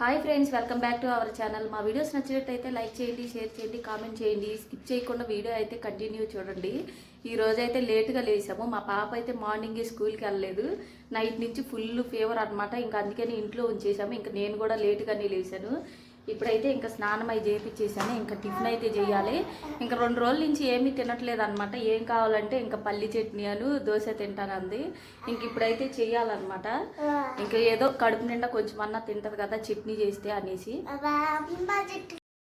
Hi friends, welcome back to our channel. మా videos నచ్చినట్టయితే like చేయండి, షేర్ చేయండి, కామెంట్ చేయండి. స్కిప్ చేయకుండా వీడియో అయితే కంటిన్యూ చూడండి. ఈ రోజు అయితే లేట్గా లేసాము. మా పాప అయితే మార్నింగే స్కూల్కి వెళ్ళలేదు. నైట్ నుంచి ఫుల్ ఫీవర్ అనమాట. ఇంకా అందుకని ఇంట్లో ఉంచేసాము. ఇంకా నేను కూడా లేట్గానే లేసాను. ఇప్పుడైతే ఇంకా స్నానం అయి చేయించేసాను. ఇంకా టిఫిన్ అయితే చేయాలి. ఇంకా 2 రోజుల నుంచి ఏమీ తినట్లేదు అనమాట. ఏం కావాలంటే ఇంకా పల్లి చట్నీ అను దోశ తింటానంది. ఇంక ఇప్పుడైతే చేయాలన్నమాట. ఇంకా ఏదో కడుపు నిండా కొంచెం అన్నా తింటది కదా చట్నీ చేస్తే అనేసి.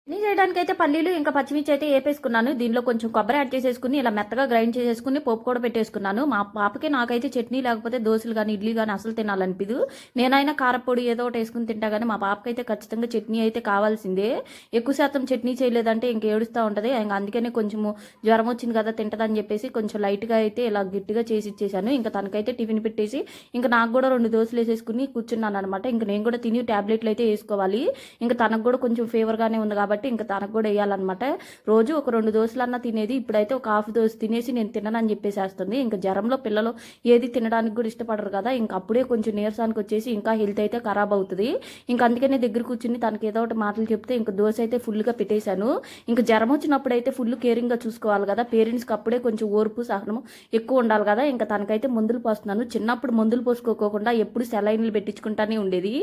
చట్నీ చేయడానికి అయితే పల్లీలు ఇంకా పచ్చిమిర్చి అయితే వేపేసుకున్నాను. దీనిలో కొంచెం కొబ్బరి యాడ్ చేసేసుకుని ఇలా మెత్తగా గ్రైండ్ చేసేసుకుని పోపు కూడా పెట్టేసుకున్నాను. మా పాపకి నాకైతే చట్నీ లేకపోతే దోశలు కానీ ఇడ్లీ కానీ అసలు తినాలనిపిదు. నేనైనా కారపొడి ఏదో ఒకటి వేసుకుని తింటా కానీ మా పాపకైతే ఖచ్చితంగా చట్నీ అయితే కావాల్సిందే. ఎక్కువ శాతం చట్నీ చేయలేదంటే ఇంక ఏడుస్తూ ఉంటుంది. ఇంకా అందుకనే కొంచెము జ్వరం వచ్చింది కదా తింటదని చెప్పేసి కొంచెం లైట్గా అయితే ఇలా గట్టిగా చేసి ఇచ్చేసాను. ఇంకా తనకైతే టిఫిన్ పెట్టేసి ఇంకా నాకు కూడా 2 దోశలు వేసేసుకుని కూర్చున్నాను అనమాట. ఇంకా నేను కూడా తిని ట్యాబ్లెట్లు అయితే వేసుకోవాలి. ఇంకా తనకు కూడా కొంచెం ఫీవర్గానే ఉంది కాబట్టి ఇంకా తనకు కూడా వేయాలన్నమాట. రోజు ఒక 2 దోశలన్నా తినేది. ఇప్పుడైతే ఒక హాఫ్ దోశ తినేసి నేను తిననని చెప్పేసేస్తుంది. ఇంకా జ్వరంలో పిల్లలు ఏది తినడానికి కూడా ఇష్టపడరు కదా. ఇంకా అప్పుడే కొంచెం నీరసానికి వచ్చేసి ఇంకా హెల్త్ అయితే ఖరాబ్ అవుతుంది. ఇంకా అందుకనే దగ్గర కూర్చుని తనకి ఏదో ఒకటి మాటలు చెప్తే ఇంకా దోశ అయితే ఫుల్గా పెట్టేశాను. ఇంకా జ్వరం వచ్చినప్పుడు అయితే ఫుల్ కేరింగ్గా చూసుకోవాలి కదా. పేరెంట్స్కి అప్పుడే కొంచెం ఓర్పు సహనము ఎక్కువ ఉండాలి కదా. ఇంకా తనకైతే మందులు పోస్తున్నాను. చిన్నప్పుడు మందులు పోసుకోకుండా ఎప్పుడు సెలైన్లు పెట్టించుకుంటానే ఉండేది.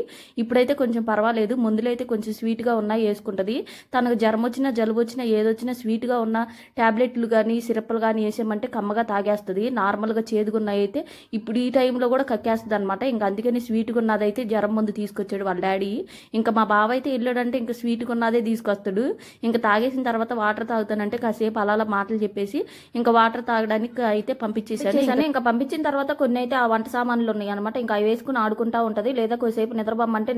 ఇప్పుడైతే కొంచెం పర్వాలేదు. మందులు అయితే కొంచెం స్వీట్గా ఉన్నాయి వేసుకుంటుంది. తనకు జ్వరం వచ్చినా జలుబు వచ్చినా ఏదొచ్చినా స్వీట్గా ఉన్న ట్యాబ్లెట్లు కానీ సిరప్లు కానీ వేసామంటే కమ్మగా తాగేస్తుంది. నార్మల్గా చేదుగున్నవి అయితే ఇప్పుడు ఈ టైంలో కూడా కక్కేస్తుంది అనమాట. ఇంకా అందుకని స్వీట్గా ఉన్నదైతే జ్వరం ముందు తీసుకొచ్చాడు వాళ్ళ డాడీ. ఇంకా మా బావ అయితే వెళ్ళాడంటే ఇంకా స్వీట్గా ఉన్నదే తీసుకొస్తాడు. ఇంకా తాగేసిన తర్వాత వాటర్ తాగుతానంటే కాసేపు అలా మాటలు చెప్పేసి ఇంకా వాటర్ తాగడానికి అయితే పంపించేసాను. ఇంకా పంపించిన తర్వాత కొన్ని అయితే ఆ వంట సామాన్లు ఉన్నాయి అనమాట. ఇంకా అవి వేసుకుని ఆడుకుంటా ఉంటుంది. లేదా కొద్దిసేపు నిద్రపోమంటే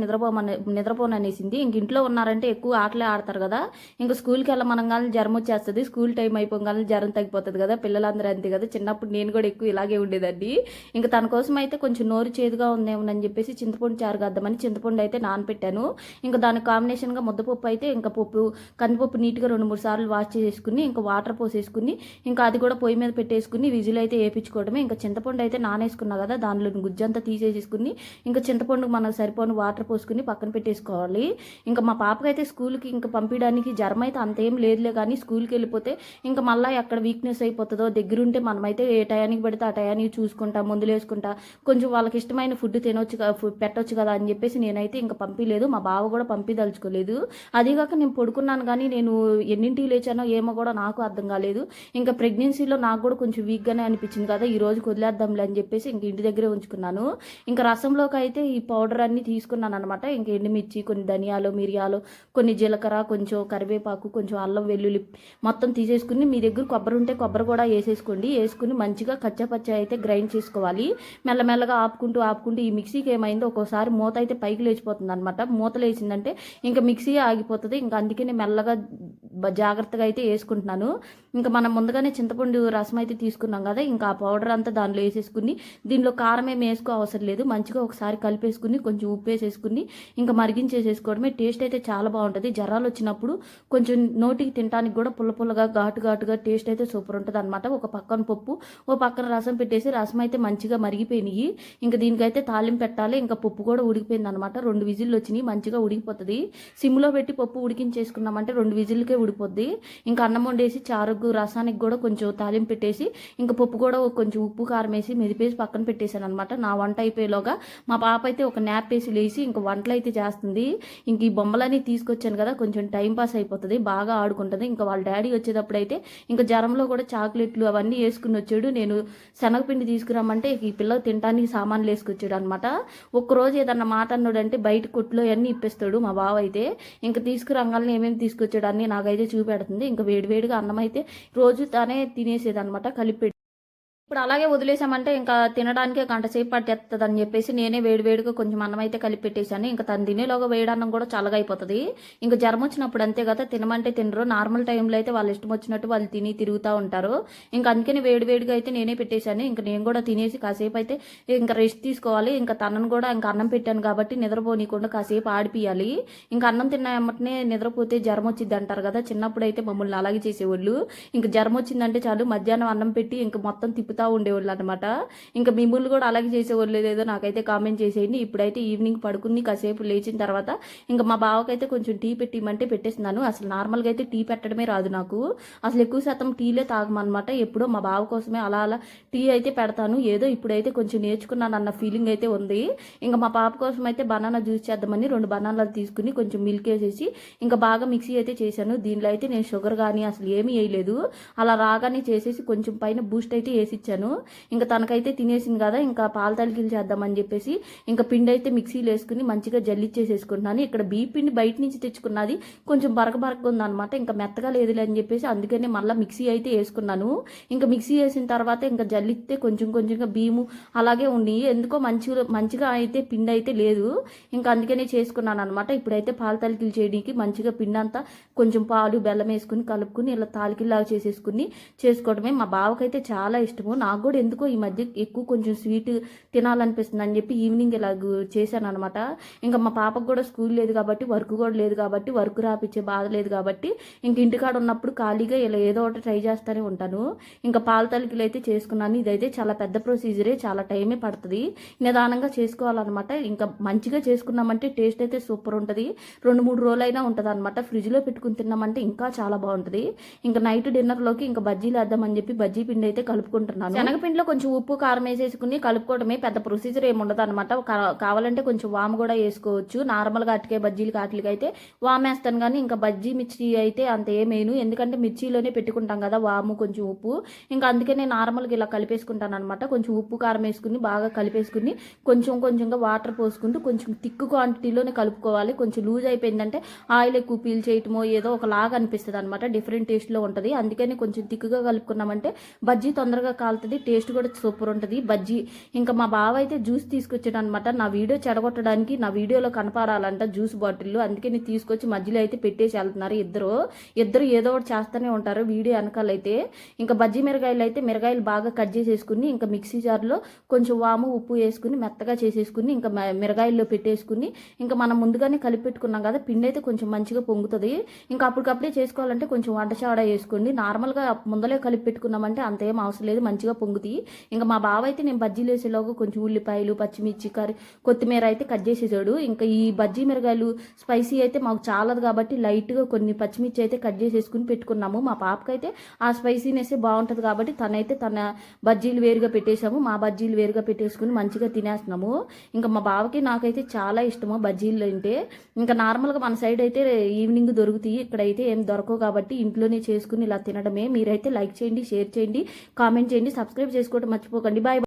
నిద్రపోననేసింది. ఇంక ఇంట్లో ఉన్నారంటే ఎక్కువ ఆటలే ఆడతారు కదా. ఇంకా స్కూల్కి వెళ్ళమనగానే జ్వరం వచ్చేస్తుంది. స్కూల్ టైం అయిపోగానే జ్వరం తగ్గిపోతుంది కదా. పిల్లలందరూ అంతే కదా. చిన్నప్పుడు నేను కూడా ఎక్కువ ఇలాగే ఉండేదండి. ఇంకా తన కోసం అయితే కొంచెం నోరు చేదుగా ఉందేమోనని చెప్పేసి చింతపండు చారు కద్దామని చింతపండు అయితే నానపెట్టాను. ఇంకా దానికి కాంబినేషన్గా ముద్దపప్పు అయితే ఇంకా కందిపప్పు నీట్గా 2-3 సార్లు వాష్ చేసుకుని ఇంకా వాటర్ పోసేసుకుని ఇంకా అది కూడా పొయ్యి మీద పెట్టేసుకుని విజిల్ అయితే వేయించుకోవడమే. ఇంకా చింతపండు అయితే నానేసుకున్నా కదా, దానిలో గుజ్జంతా తీసేసుకుని ఇంకా చింతపండు మనకు సరిపోని వాటర్ పోసుకుని పక్కన పెట్టేసుకోవాలి. ఇంకా మా పాపకైతే స్కూల్కి ఇంకా పంపించడానికి జ్వరం అయితే అంతేం లేదులే. కానీ స్కూల్కి వెళ్ళిపోతే ఇంకా మళ్ళీ ఎక్కడ వీక్నెస్ అయిపోతుందో దగ్గరుంటే మనమైతే ఏ టయానికి పడితే ఆ టయానికి చూసుకుంటా మందులు వేసుకుంటా కొంచెం వాళ్ళకి ఇష్టమైన ఫుడ్ తినొచ్చు పెట్టొచ్చు కదా అని చెప్పేసి నేనైతే ఇంకా పంపించలేదు. మా బావ కూడా పంపించదలుచుకోలేదు. అదిగాక నేను పడుకున్నాను కానీ నేను ఎన్నింటికి లేచానో ఏమో కూడా నాకు అర్థం కాలేదు. ఇంకా ప్రెగ్నెన్సీలో నాకు కూడా కొంచెం వీక్గానే అనిపించింది కదా. ఈ రోజు వదిలేద్దాంలే అని చెప్పేసి ఇంక ఇంటి దగ్గరే ఉంచుకున్నాను. ఇంకా రసంలోకి అయితే ఈ పౌడర్ అన్ని తీసుకున్నాను అనమాట. ఇంకా ఎండుమిర్చి, కొన్ని ధనియాలు, మిరియాలు, కొన్ని జీలకర్ర, కొంచెం కరివేపాకు, కొంచెం అల్లం వెల్లుల్లి మొత్తం తీసేసుకుని మీ దగ్గర కొబ్బరి ఉంటే కొబ్బరి కూడా వేసేసుకోండి. వేసుకుని మంచిగా కచ్చపచ్చ అయితే గ్రైండ్ చేసుకోవాలి. మెల్లమెల్లగా ఆపుకుంటూ ఈ మిక్సీకి ఏమైందో ఒక్కోసారి మూత అయితే పైకి లేచిపోతుంది అనమాట. మూత లేచిందంటే ఇంకా మిక్సీ ఆగిపోతుంది. ఇంకా అందుకని మెల్లగా జాగ్రత్తగా అయితే వేసుకుంటున్నాను. ఇంకా మనం ముందుగానే చింతపండు రసం అయితే తీసుకున్నాం కదా. ఇంకా ఆ పౌడర్ అంతా దానిలో వేసేసుకుని దీనిలో కారం ఏమి వేసుకో అవసరం లేదు. మంచిగా ఒకసారి కలిపేసుకుని కొంచెం ఉప్పు వేసేసుకుని ఇంకా మరిగించేసేసుకోవడమే. టేస్ట్ అయితే చాలా బాగుంటుంది. జ్వరాలు వచ్చినప్పుడు కొంచెం నోటికి తినడానికి కూడా పుల్లగా ఘాటుగా టేస్ట్ అయితే సూపర్ ఉంటుంది అనమాట. ఒక పక్కన పప్పు, ఓ పక్కన రసం పెట్టేసి రసం అయితే మంచిగా మరిగిపోయినాయి. ఇంకా దీనికైతే తాలింపు పెట్టాలి. ఇంకా పప్పు కూడా ఉడికిపోయింది అనమాట. 2 విజిల్లు వచ్చినాయి. మంచిగా ఉడికిపోతుంది. సిమ్లో పెట్టి పప్పు ఉడికించేసుకున్నామంటే 2 విజిల్కే ఉడిపోద్ది. ఇంకా అన్నం వండేసి చారుకు రసానికి కూడా కొంచెం తాలింపు పెట్టేసి ఇంకా పప్పు కూడా కొంచెం ఉప్పు కారం వేసి మెదిపేసి పక్కన పెట్టేశాను అనమాట. నా వంట అయిపోయేలోగా మా పాప అయితే ఒక న్యాప్ వేసి లేచి ఇంకా వంటలు అయితే చేస్తుంది. ఇంక ఈ బొమ్మలన్నీ తీసుకొచ్చాను కదా, కొంచెం టైం పాస్ అయిపోతుంది. బాగా ఆడుకుంటుంది. ఇంకా వాళ్ళ డాడీ వచ్చేటప్పుడు అయితే ఇంకా జ్వరంలో కూడా చాక్లెట్లు అవన్నీ వేసుకుని వచ్చాడు. నేను శనగపిండి తీసుకురామంటే ఈ పిల్లలు తినడానికి సామాన్లు వేసుకొచ్చాడు అనమాట. ఒక్కరోజు ఏదన్నా మాట అన్నాడంటే బయట కొట్లో అన్నీ ఇప్పిస్తాడు మా బావ అయితే. ఇంకా తీసుకురంగాలని ఏమేమి తీసుకొచ్చాడు అన్నీ నాకైతే చూపెడుతుంది. ఇంకా వేడివేడిగా అన్నం అయితే రోజు తానే తినేసేది అనమాట కలిపి. ఇప్పుడు అలాగే వదిలేసామంటే ఇంకా తినడానికే గంట సేపు పట్టేస్తుంది అని చెప్పేసి నేనే వేడివేడిగా కొంచెం అన్నం అయితే కలిపి పెట్టేశాను. ఇంకా తను తినేలోగా వేడన్నం కూడా చల్లగా అయిపోతుంది. ఇంకా జ్వరం వచ్చినప్పుడు అంతే కదా, తినమంటే తినరు. నార్మల్ టైంలో అయితే వాళ్ళు ఇష్టం వచ్చినట్టు వాళ్ళు తిని తిరుగుతూ ఉంటారు. ఇంకా అందుకని వేడివేడిగా అయితే నేనే పెట్టేశాను. ఇంకా నేను కూడా తినేసి కాసేపు అయితే ఇంకా రెస్ట్ తీసుకోవాలి. ఇంకా తనను కూడా ఇంకా అన్నం పెట్టాను కాబట్టి నిద్రపోనీయకుండా కాసేపు ఆడిపియాలి. ఇంకా అన్నం తిన్న వెంటనే నిద్రపోతే జ్వరం వచ్చింది అంటారు కదా. చిన్నప్పుడు అయితే మమ్మల్ని అలాగే చేసేవాళ్ళు. ఇంకా జ్వరం వచ్చిందంటే చాలు మధ్యాహ్నం అన్నం పెట్టి ఇంకా మొత్తం తిప్పుతా చెప్తా ఉండేవాళ్ళు అనమాట. ఇంకా మిమ్మల్ని కూడా అలాగే చేసేవాళ్ళు లేదో నాకైతే కామెంట్ చేసేయండి. ఇప్పుడైతే ఈవినింగ్ పడుకుని కాసేపు లేచిన తర్వాత ఇంకా మా బావకైతే కొంచెం టీ పెట్టిమంటే పెట్టేస్తున్నాను. అసలు నార్మల్గా అయితే టీ పెట్టడమే రాదు నాకు. అసలు ఎక్కువ శాతం టీలే తాగమన్నమాట. ఎప్పుడో మా బావ కోసమే అలా అలా టీ అయితే పెడతాను. ఏదో ఇప్పుడైతే కొంచెం నేర్చుకున్నాను అన్న ఫీలింగ్ అయితే ఉంది. ఇంకా మా పాప కోసం అయితే బనానా జ్యూస్ చేద్దామని 2 బనానాలు తీసుకుని కొంచెం మిల్క్ వేసేసి ఇంకా బాగా మిక్సీ అయితే చేశాను. దీనిలో అయితే నేను షుగర్ కానీ అసలు ఏమీ వేయలేదు. అలా రాగానే చేసేసి కొంచెం పైన బూస్ట్ అయితే వేసిచ్చాను. ఇంకా తనకైతే తినేసింది కదా, ఇంకా పాల తలికిలు చేద్దామని చెప్పేసి ఇంకా పిండి అయితే మిక్సీలో వేసుకుని మంచిగా జల్లిచ్చేసేసుకుంటున్నాను. ఇక్కడ బియ్య పిండి బయట నుంచి తెచ్చుకున్నది కొంచెం బరకబరక ఉందన్నమాట. ఇంకా మెత్తగా లేదులే అని చెప్పేసి అందుకనే మళ్ళీ మిక్సీ అయితే వేసుకున్నాను. ఇంకా మిక్సీ వేసిన తర్వాత ఇంకా జల్లిస్తే కొంచెం కొంచెంగా బియ్యము అలాగే ఉండి ఎందుకో మంచిగా అయితే పిండి అయితే లేదు. ఇంకా అందుకనే చేసుకున్నాను అనమాట. ఇప్పుడైతే పాల తాలికలు చేయడానికి మంచిగా పిండి అంతా కొంచెం పాలు బెల్లం వేసుకుని కలుపుకుని ఇలా తాలికల్లాగా చేసుకోవడమే. మా బావకైతే చాలా ఇష్టము. నాకు కూడా ఎందుకో ఈ మధ్య ఎక్కువ కొంచెం స్వీట్ తినాలనిపిస్తుంది అని చెప్పి ఈవినింగ్ ఇలా చేశాను అనమాట. ఇంకా మా పాపకు కూడా స్కూల్ లేదు కాబట్టి, వర్క్ కూడా లేదు కాబట్టి, వర్క్ రాపిచ్చే బాధ లేదు కాబట్టి ఇంక ఇంటికాడ ఉన్నప్పుడు ఖాళీగా ఇలా ఏదో ఒకటి ట్రై చేస్తూనే ఉంటాను. ఇంకా పాల తాలికలు అయితే చేసుకున్నాను. ఇదైతే చాలా పెద్ద ప్రొసీజరే, చాలా టైమే పడుతుంది. నిదానంగా చేసుకోవాలన్నమాట. ఇంకా మంచిగా చేసుకున్నామంటే టేస్ట్ అయితే సూపర్ ఉంటుంది. 2-3 రోజులైనా ఉంటుంది అనమాట. ఫ్రిడ్జ్లో పెట్టుకుని తిన్నామంటే ఇంకా చాలా బాగుంటుంది. ఇంకా నైట్ డిన్నర్లోకి ఇంకా బజ్జీలు వేద్దామని చెప్పి బజ్జీ పిండి అయితే కలుపుకుంటున్నాను. శనగపిండిలో కొంచెం ఉప్పు కారం వేసేసుకుని కలుపుకోవడమే, పెద్ద ప్రొసీజర్ ఏమి ఉండదు అనమాట. కావాలంటే కొంచెం వాము కూడా వేసుకోవచ్చు. నార్మల్గా అటుకే బజ్జీలు కాట్లకి అయితే వాము వేస్తాను కానీ ఇంకా బజ్జీ మిర్చి అయితే అంత ఏమేను, ఎందుకంటే మిర్చిలోనే పెట్టుకుంటాం కదా వాము కొంచెం ఉప్పు. ఇంకా అందుకే నేను నార్మల్గా ఇలా కలిపేసుకుంటాను అనమాట. కొంచెం ఉప్పు కారం వేసుకుని బాగా కలిపేసుకుని కొంచెంగా వాటర్ పోసుకుంటూ కొంచెం థిక్ క్వాంటిటీలోనే కలుపుకోవాలి. కొంచెం లూజ్ అయిపోయిందంటే ఆయిల్ ఎక్కువ పీల్ చేయటమో ఏదో ఒకలాగా అనిపిస్తుంది అనమాట. డిఫరెంట్ టేస్ట్లో ఉంటుంది. అందుకని కొంచెం థిక్గా కలుపుకున్నామంటే బజ్జీ తొందరగా కాలుతుంది, టేస్ట్ కూడా సూపర్ ఉంటుంది బజ్జీ. ఇంకా మా బావ అయితే జ్యూస్ తీసుకొచ్చాడు అనమాట. నా వీడియో చెడగొట్టడానికి నా వీడియోలో కనపడాలంట జ్యూస్ బాటిల్. అందుకే నేను తీసుకొచ్చి మధ్యలో అయితే పెట్టేసి వెళ్తున్నారు. ఇద్దరు ఏదో ఒకటి చేస్తూనే ఉంటారు వీడియో వెనకాలైతే. ఇంకా బజ్జీ మిరగాయలు అయితే మిరగాయలు బాగా కట్ చేసేసుకుని ఇంకా మిక్సీ జార్లో కొంచెం వాము ఉప్పు వేసుకుని మెత్తగా చేసేసుకుని ఇంకా మిరగాయల్లో పెట్టేసుకుని ఇంకా మనం ముందుగానే కలిపి పెట్టుకున్నాం కదా పిండి అయితే కొంచెం మంచిగా పొంగుతుంది. ఇంకా అప్పటికప్పుడే చేసుకోవాలంటే కొంచెం వంట చావడా వేసుకోండి. నార్మల్గా ముందలే కలిపి పెట్టుకున్నామంటే అంతేం అవసరం లేదు, మంచిగా పొంగుతాయి. ఇంకా మా బావ అయితే నేను బజ్జీలు వేసేలోగా కొంచెం ఉల్లిపాయలు పచ్చిమిర్చి కొత్తిమీర అయితే కట్ చేసేసాడు. ఇంకా ఈ బజ్జీ మిరగాయలు స్పైసీ అయితే మాకు చాలదు కాబట్టి లైట్గా కొన్ని పచ్చిమిర్చి అయితే కట్ చేసేసుకుని పెట్టుకున్నాము. మా పాపకైతే ఆ స్పైసీనెస్ బాగుంటుంది కాబట్టి తనైతే తన బజ్జీలు వేరుగా పెట్టేసాము, మా బజ్జీలు వేరుగా పెట్టేసుకుని మంచిగా తినేస్తున్నాము. ఇంకా మా బావకి నాకైతే చాలా ఇష్టము బజ్జీలు అంటే. ఇంకా నార్మల్గా మన సైడ్ అయితే ఈవినింగ్ దొరుకుతాయి, ఇక్కడైతే ఏం దొరకవు కాబట్టి ఇంట్లోనే చేసుకుని ఇలా తినడమే. మీరైతే లైక్ చేయండి, షేర్ చేయండి, కామెంట్ చేయండి, సబ్స్క్రైబ్ చేసుకోవడం మర్చిపోకండి. బాయ్.